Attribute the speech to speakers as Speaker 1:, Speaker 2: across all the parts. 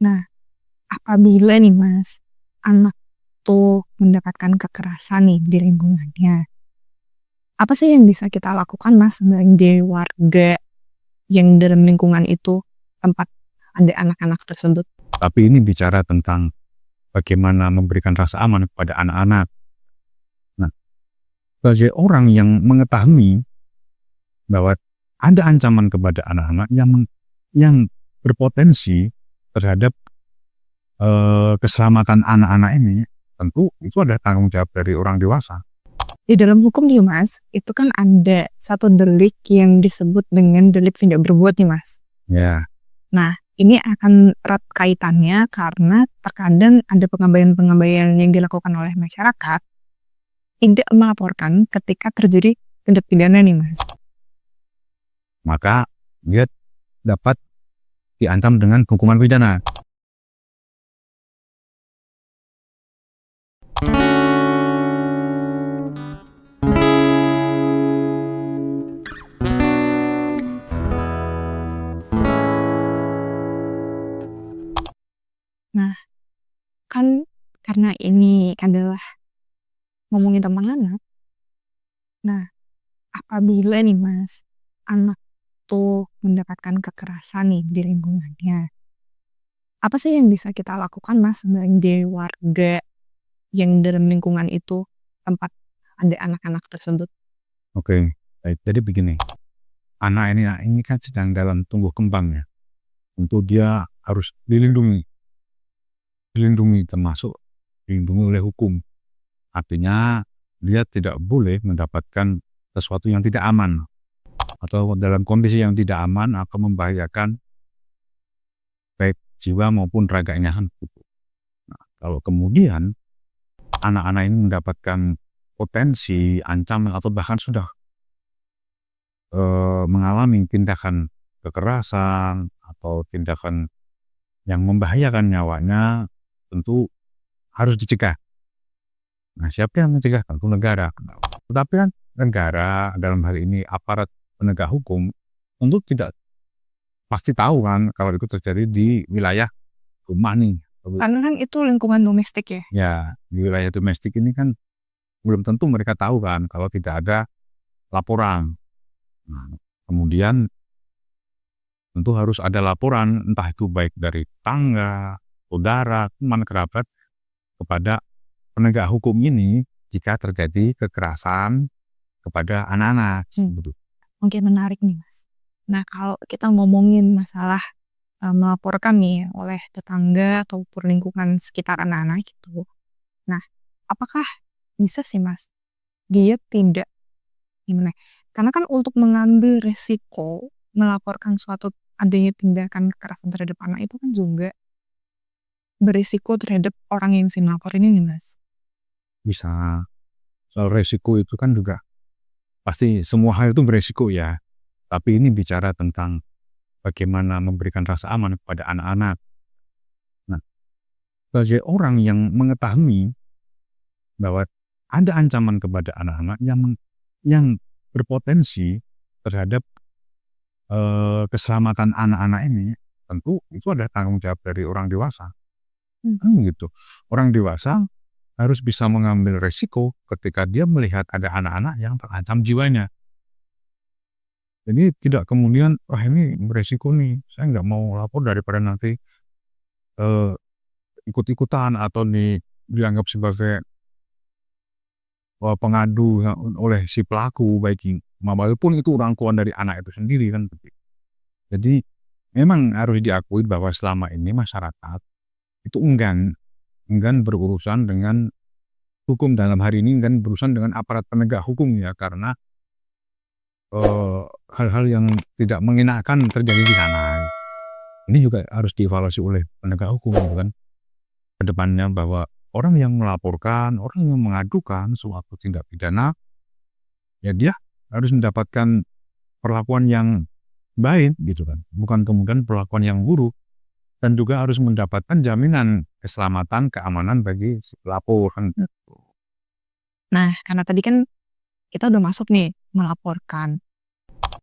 Speaker 1: Nah, apabila nih Mas, anak tuh mendapatkan kekerasan nih di lingkungannya, apa sih yang bisa kita lakukan Mas sebagai warga yang dalam lingkungan itu tempat ada anak-anak tersebut?
Speaker 2: Tapi ini bicara tentang bagaimana memberikan rasa aman kepada anak-anak. Nah, sebagai orang yang mengetahui bahwa ada ancaman kepada anak-anak yang berpotensi terhadap keselamatan anak-anak ini, tentu itu ada tanggung jawab dari orang dewasa.
Speaker 1: Di dalam hukum nih Mas, itu kan ada satu delik yang disebut dengan delik tidak berbuat nih Mas.
Speaker 2: Ya,
Speaker 1: Nah, ini akan erat kaitannya karena terkadang ada pengabaian-pengabaian yang dilakukan oleh masyarakat tidak melaporkan ketika terjadi tindak pidana nih Mas.
Speaker 2: maka dia dapat diancam dengan hukuman pidana.
Speaker 1: Nah, kan karena ini adalah ngomongin tentang anak. Nah, apabila nih Mas, anak tuh mendapatkan kekerasan nih di lingkungannya, apa sih yang bisa kita lakukan Mas sebagai warga yang dalam lingkungan itu tempat ada anak-anak tersebut?
Speaker 2: Oke, baik. Jadi begini, anak ini kan sedang dalam tumbuh kembangnya. Tentu dia harus dilindungi termasuk dilindungi oleh hukum. Artinya dia tidak boleh mendapatkan sesuatu yang tidak aman atau dalam kondisi yang tidak aman akan membahayakan baik jiwa maupun raganya. Nah, kalau kemudian anak-anak ini mendapatkan potensi ancaman atau bahkan sudah mengalami tindakan kekerasan atau tindakan yang membahayakan nyawanya, tentu harus dicegah. Nah, siapa yang mencegah? Tentu negara. Tetapi kan negara dalam hal ini aparat penegak hukum tentu tidak pasti tahu kan kalau itu terjadi di wilayah rumah nih.
Speaker 1: Karena kan itu lingkungan domestik ya.
Speaker 2: Ya, di wilayah domestik ini kan belum tentu mereka tahu kan kalau tidak ada laporan. Nah, kemudian tentu harus ada laporan, entah itu baik dari tetangga, saudara, teman kerabat kepada penegak hukum ini jika terjadi kekerasan kepada anak-anak. Gitu.
Speaker 1: Oke, menarik nih Mas. Nah, kalau kita ngomongin masalah melaporkan nih oleh tetangga ataupun lingkungan sekitar anak-anak gitu. Nah, apakah bisa sih Mas, dia tidak gimana? Karena kan untuk mengambil resiko melaporkan suatu adanya tindakan kekerasan terhadap anak itu kan juga berisiko terhadap orang yang si melapor ini nih Mas.
Speaker 2: Bisa. Soal resiko itu kan juga pasti semua hal itu beresiko ya. Tapi ini bicara tentang bagaimana memberikan rasa aman kepada anak-anak. Nah, sebagai orang yang mengetahui bahwa ada ancaman kepada anak-anak yang berpotensi terhadap keselamatan anak-anak ini, tentu itu ada tanggung jawab dari orang dewasa. Gitu. Orang dewasa harus bisa mengambil resiko ketika dia melihat ada anak-anak yang terancam jiwanya. Jadi tidak kemudian, wah ini beresiko nih, saya nggak mau lapor daripada nanti ikut-ikutan atau dianggap sebagai pengadu oleh si pelaku, walaupun itu rangkuman dari anak itu sendiri kan. Jadi memang harus diakui bahwa selama ini masyarakat itu enggan berurusan dengan hukum, dalam hari ini enggan berurusan dengan aparat penegak hukum ya, karena hal-hal yang tidak mengenakan terjadi di sana. Ini juga harus dievaluasi oleh penegak hukum gitu kan ke depannya, bahwa orang yang melaporkan, orang yang mengadukan suatu tindak pidana, ya dia harus mendapatkan perlakuan yang baik gitu kan, bukan kemudian perlakuan yang buruk, dan juga harus mendapatkan jaminan keselamatan, keamanan bagi si pelapor kan.
Speaker 1: Nah, karena tadi kan kita udah masuk nih melaporkan.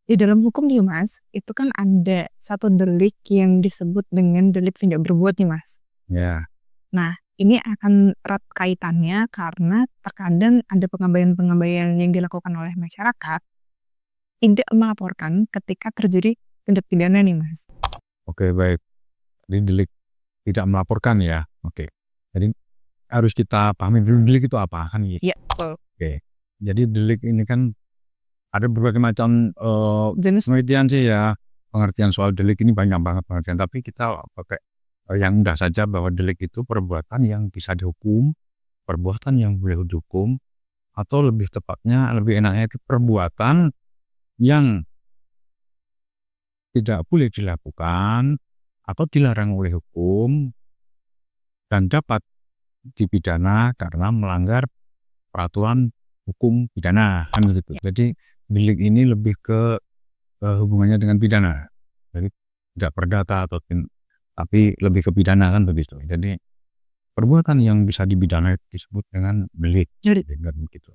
Speaker 1: Di dalam hukum nih Mas, itu kan ada satu delik yang disebut dengan delik tidak berbuat nih Mas.
Speaker 2: Ya,
Speaker 1: Nah, ini akan erat kaitannya karena terkadang ada pengabaian-pengabaian yang dilakukan oleh masyarakat tidak melaporkan ketika terjadi tindak pidana nih Mas.
Speaker 2: oke baik. Jadi delik tidak melaporkan ya. Oke. Jadi harus kita pahami dulu delik itu apa kan gitu.
Speaker 1: Iya, betul.
Speaker 2: Oke. Jadi delik ini kan ada berbagai macam
Speaker 1: Jenis
Speaker 2: pengertian sih ya. Pengertian soal delik ini banyak banget pengertian. Tapi kita pakai yang mudah saja bahwa delik itu perbuatan yang bisa dihukum, perbuatan yang boleh dihukum, atau lebih tepatnya, lebih enaknya itu perbuatan yang tidak boleh dilakukan atau dilarang oleh hukum dan dapat dipidana karena melanggar peraturan hukum pidana kan gitu. Jadi delik ini lebih ke hubungannya dengan pidana. Jadi tidak perdata atau tapi lebih ke pidana kan begitu. Jadi perbuatan yang bisa dipidana itu disebut dengan delik.
Speaker 1: delik.
Speaker 2: Dengan begitu.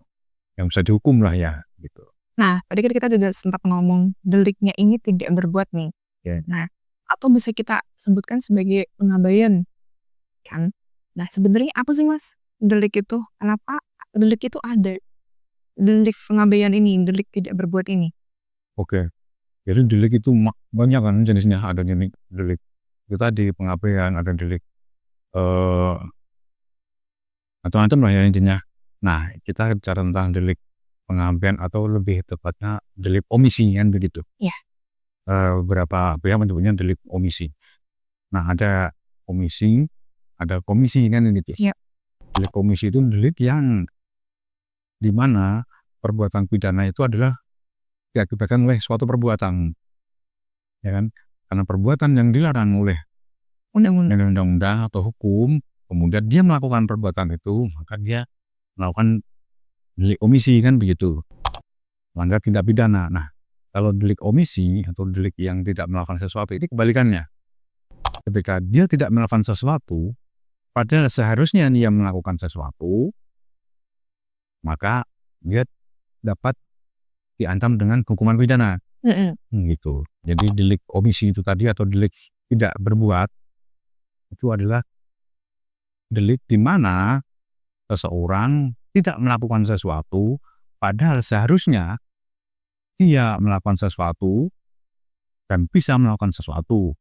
Speaker 2: Yang bisa dihukum lah ya gitu.
Speaker 1: Nah, tadi kan kita juga sempat ngomong deliknya ini tidak berbuat nih.
Speaker 2: Ya.
Speaker 1: Nah, atau bisa kita sebutkan sebagai pengabaian kan. Nah, sebenarnya apa sih Mas delik itu? Kenapa delik itu ada? Delik pengabaian ini, delik tidak berbuat ini.
Speaker 2: Oke. Jadi delik itu banyak kan jenisnya. Ada delik itu tadi pengabaian, ada delik macam-macam lah ya intinya. Nah, kita bicara tentang delik pengabaian atau lebih tepatnya delik omisi kan begitu.
Speaker 1: Iya.
Speaker 2: Beberapa pihak menyebutnya delik omisi. Nah, ada omisi, ada komisi kan gitu.
Speaker 1: Iya.
Speaker 2: Delik komisi itu delik yang dimana perbuatan pidana itu adalah diakibatkan oleh suatu perbuatan, ya kan? Karena perbuatan yang dilarang oleh undang-undang atau hukum, kemudian dia melakukan perbuatan itu, maka dia melakukan delik omisi kan begitu, melanggar tindak pidana. Nah, kalau delik omisi atau delik yang tidak melakukan sesuatu ini kebalikannya. Ketika dia tidak melakukan sesuatu, padahal seharusnya dia melakukan sesuatu, maka dia dapat diancam dengan hukuman pidana. Gitu. Jadi delik omisi itu tadi atau delik tidak berbuat itu adalah delik di mana seseorang tidak melakukan sesuatu padahal seharusnya dia melakukan sesuatu dan bisa melakukan sesuatu,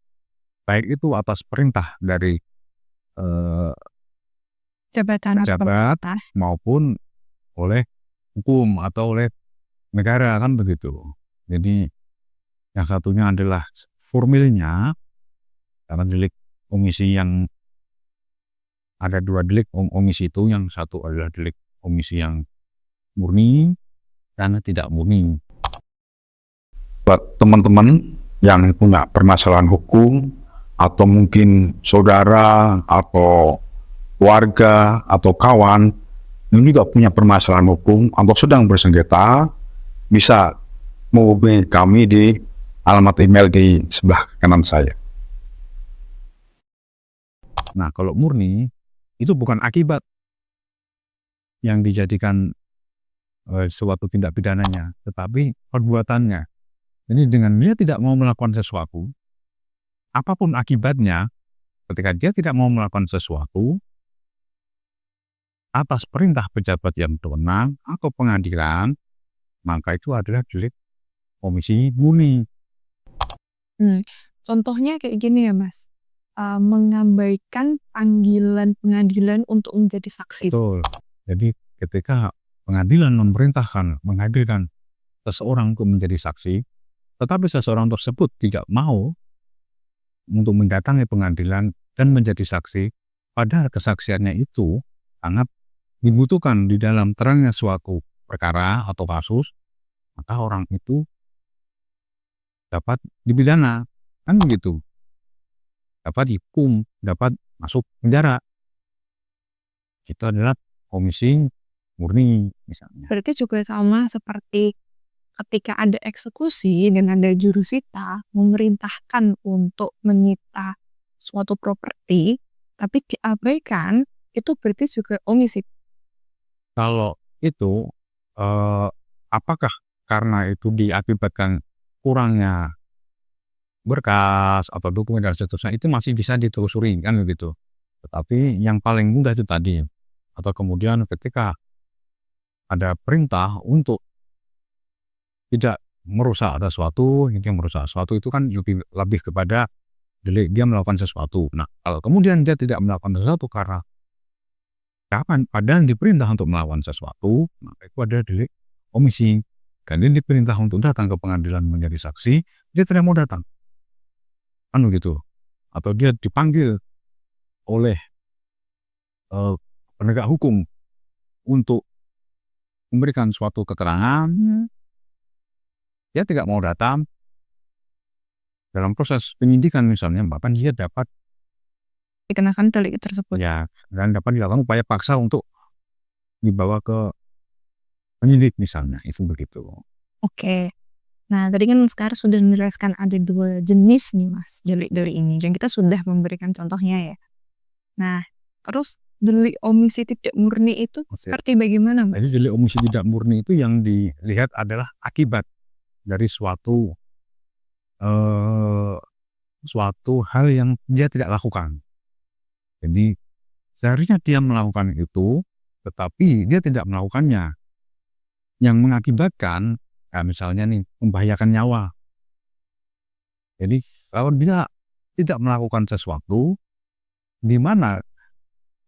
Speaker 2: baik itu atas perintah dari
Speaker 1: Jabatan atau
Speaker 2: pejabat
Speaker 1: pemerintah.
Speaker 2: maupun oleh hukum atau oleh negara kan begitu. Jadi yang satunya adalah formilnya, karena delik omisi yang ada dua delik omisi itu, yang satu adalah delik omisi yang murni dan tidak murni. Buat teman-teman yang punya permasalahan hukum atau mungkin saudara atau warga atau kawan yang juga punya permasalahan hukum atau sedang bersengketa, bisa menghubungi kami di alamat email di sebelah kanan saya. Nah, kalau murni itu bukan akibat yang dijadikan suatu tindak pidananya, tetapi perbuatannya. Jadi dengan dia tidak mau melakukan sesuatu, apapun akibatnya, ketika dia tidak mau melakukan sesuatu atas perintah pejabat yang berwenang atau pengadilan, maka itu adalah delik omisi murni.
Speaker 1: Contohnya kayak gini ya Mas, mengabaikan panggilan pengadilan untuk menjadi saksi.
Speaker 2: Betul. Jadi ketika pengadilan memerintahkan menghadirkan seseorang untuk menjadi saksi, tetapi seseorang tersebut tidak mau untuk mendatangi pengadilan dan menjadi saksi, padahal kesaksiannya itu sangat dibutuhkan di dalam terangnya suatu perkara atau kasus, maka orang itu dapat dipidana, kan begitu, dapat dihukum, dapat masuk penjara. Itu adalah komisi murni misalnya.
Speaker 1: Berarti juga sama seperti ketika ada eksekusi dan ada jurusita memerintahkan untuk menyita suatu properti, tapi diabaikan, itu berarti juga omisi.
Speaker 2: Kalau itu apakah karena itu diakibatkan kurangnya berkas atau dokumen dan seterusnya itu masih bisa ditelusuri kan begitu. Tetapi yang paling mudah itu tadi, atau kemudian ketika ada perintah untuk tidak merusak sesuatu, yang merusak sesuatu itu kan lebih kepada delik dia melakukan sesuatu. Nah, kalau kemudian dia tidak melakukan sesuatu karena padahal diperintah untuk melakukan sesuatu, maka itu ada delik omisi. Kan dia diperintah untuk datang ke pengadilan menjadi saksi, dia tidak mau datang. Gitu. Atau dia dipanggil oleh penegak hukum untuk memberikan suatu keterangan, dia tidak mau datang. Dalam proses penyidikan misalnya, bahkan dia dapat
Speaker 1: dikenakan delik tersebut.
Speaker 2: Ya, dan dapat dilakukan upaya paksa untuk dibawa ke penyidik misalnya, itu begitu.
Speaker 1: Oke. Nah, tadi kan sekarang sudah menjelaskan ada 2 jenis nih Mas, delik-delik ini, dan kita sudah memberikan contohnya ya. Nah, terus delik omisi tidak murni itu seperti bagaimana Mas?
Speaker 2: Jadi delik omisi tidak murni itu yang dilihat adalah akibat dari suatu hal yang dia tidak lakukan. Jadi seharusnya dia melakukan itu, tetapi dia tidak melakukannya. Yang mengakibatkan, misalnya nih, membahayakan nyawa. Jadi kalau dia tidak melakukan sesuatu, di mana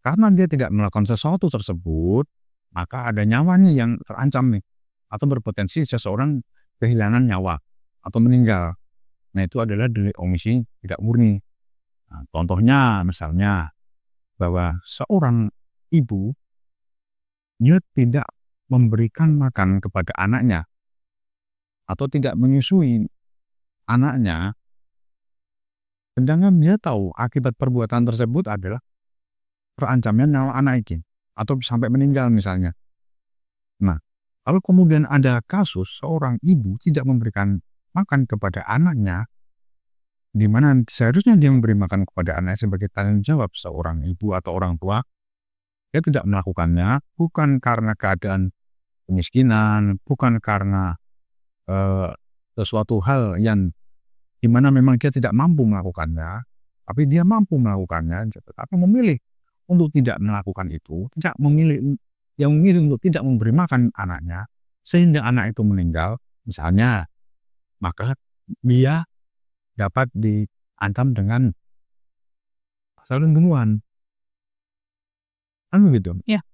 Speaker 2: karena dia tidak melakukan sesuatu tersebut, maka ada nyawanya yang terancam nih, atau berpotensi seseorang kehilangan nyawa atau meninggal. Nah, itu adalah delik omisi tidak murni. Nah, contohnya misalnya bahwa seorang ibu dia tidak memberikan makan kepada anaknya atau tidak menyusui anaknya, sedangkan dia tahu akibat perbuatan tersebut adalah terancamnya nyawa anak ini atau sampai meninggal misalnya. Nah, kalau kemudian ada kasus seorang ibu tidak memberikan makan kepada anaknya, di mana seharusnya dia memberi makan kepada anaknya sebagai tanggung jawab seorang ibu atau orang tua, dia tidak melakukannya bukan karena keadaan kemiskinan, bukan karena sesuatu hal yang dimana memang dia tidak mampu melakukannya, tapi dia mampu melakukannya, tapi memilih untuk tidak melakukan itu, memilih untuk tidak memberi makan anaknya, sehingga anak itu meninggal, misalnya, maka dia dapat diancam dengan pasal pembunuhan. Kan begitu?
Speaker 1: Ya.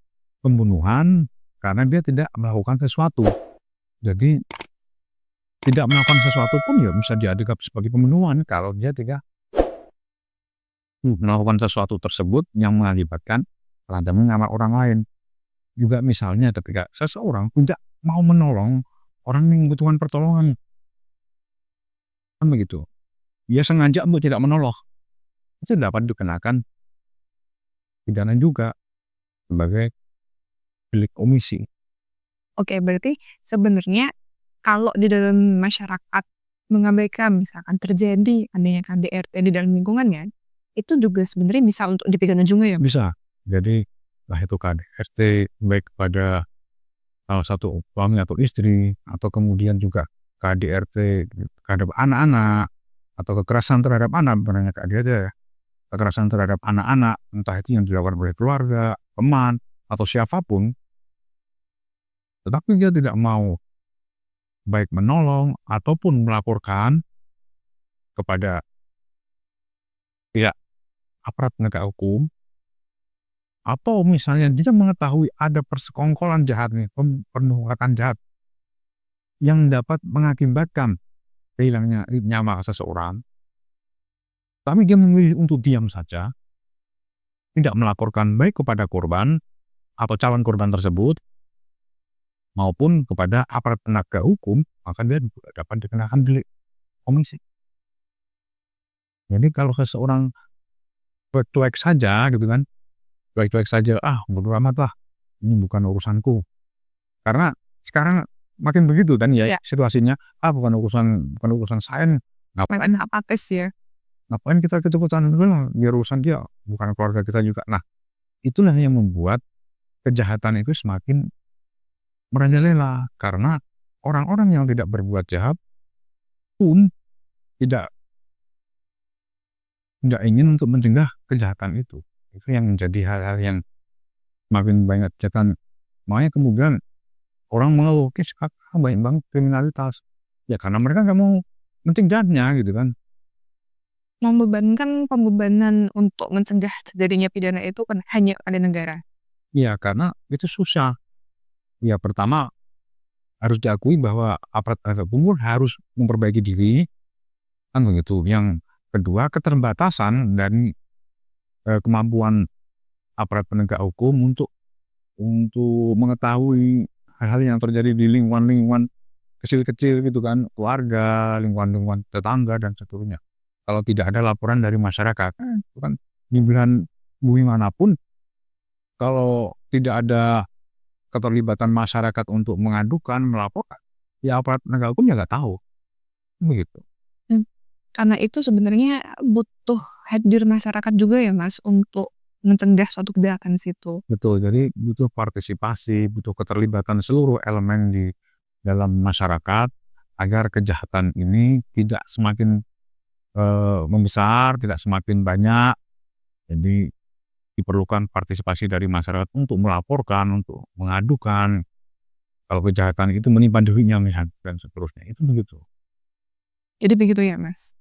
Speaker 2: Pembunuhan karena dia tidak melakukan sesuatu. Jadi tidak melakukan sesuatu pun ya bisa dianggap sebagai pembunuhan kalau dia tidak melakukan sesuatu tersebut yang mengakibatkan terancamnya nyawa orang lain. Juga misalnya ketika seseorang tidak mau menolong orang yang membutuhkan pertolongan. Kan begitu. Dia sengaja untuk tidak menolong. Itu dapat dikenakan pidana juga sebagai delik omisi.
Speaker 1: Oke, berarti sebenarnya kalau di dalam masyarakat mengabaikan misalkan terjadi adanya KDRT di dalam lingkungannya, itu juga sebenarnya bisa untuk dipidana juga ya?
Speaker 2: Bisa. Jadi itu KDRT baik pada salah satu suami atau istri, atau kemudian juga KDRT terhadap anak-anak, atau kekerasan terhadap anak, bukan hanya KDRT ya, kekerasan terhadap anak-anak, entah itu yang dilakukan oleh keluarga, teman, atau siapapun, tetapi dia tidak mau baik menolong ataupun melaporkan kepada pihak aparat penegak hukum, atau misalnya dia mengetahui ada persekongkolan jahat nih, perbuatan jahat yang dapat mengakibatkan hilangnya nyawa seseorang, tapi dia memilih untuk diam saja, tidak melaporkan baik kepada korban atau calon korban tersebut maupun kepada aparat penegak hukum, maka dia dapat dikenakan delik omisi. Jadi kalau seseorang cuek saja gitu kan, cuek saja, bodo amat lah, ini bukan urusanku. Karena sekarang makin begitu kan ya situasinya, bukan urusan saya nih.
Speaker 1: Ngapain apatis ya?
Speaker 2: Ngapain kita ikut-ikutan, biar urusan dia, bukan keluarga kita juga. Nah, itulah yang membuat kejahatan itu semakin merajalela, karena orang-orang yang tidak berbuat jahat pun tidak ingin untuk mencegah kejahatan itu. Itu yang menjadi hal-hal yang semakin banyak kejahatan. Makanya kemudian orang mengeluh, sekarang banyak banget kriminalitas. Ya karena mereka nggak mau mencegahnya gitu kan.
Speaker 1: Membebankan pembebanan untuk mencegah terjadinya pidana itu kan hanya pada negara.
Speaker 2: Ya karena itu susah. Ya pertama harus diakui bahwa aparat penegak hukum harus memperbaiki diri, kan begitu. Yang kedua, keterbatasan dan kemampuan aparat penegak hukum untuk mengetahui hal-hal yang terjadi di lingkungan kecil-kecil gitu kan, keluarga, lingkungan tetangga dan seterusnya. Kalau tidak ada laporan dari masyarakat, itu kan di belahan bumi manapun, kalau tidak ada keterlibatan masyarakat untuk mengadukan, melaporkan, ya aparat penegak hukum ya nggak tahu, begitu.
Speaker 1: Karena itu sebenarnya butuh hadir masyarakat juga ya Mas untuk mencegah suatu kejahatan situ.
Speaker 2: Betul, jadi butuh partisipasi, butuh keterlibatan seluruh elemen di dalam masyarakat agar kejahatan ini tidak semakin membesar, tidak semakin banyak. Jadi diperlukan partisipasi dari masyarakat untuk melaporkan, untuk mengadukan kalau kejahatan itu menimpa dirinya dan seterusnya. Itu begitu.
Speaker 1: Jadi begitu ya Mas.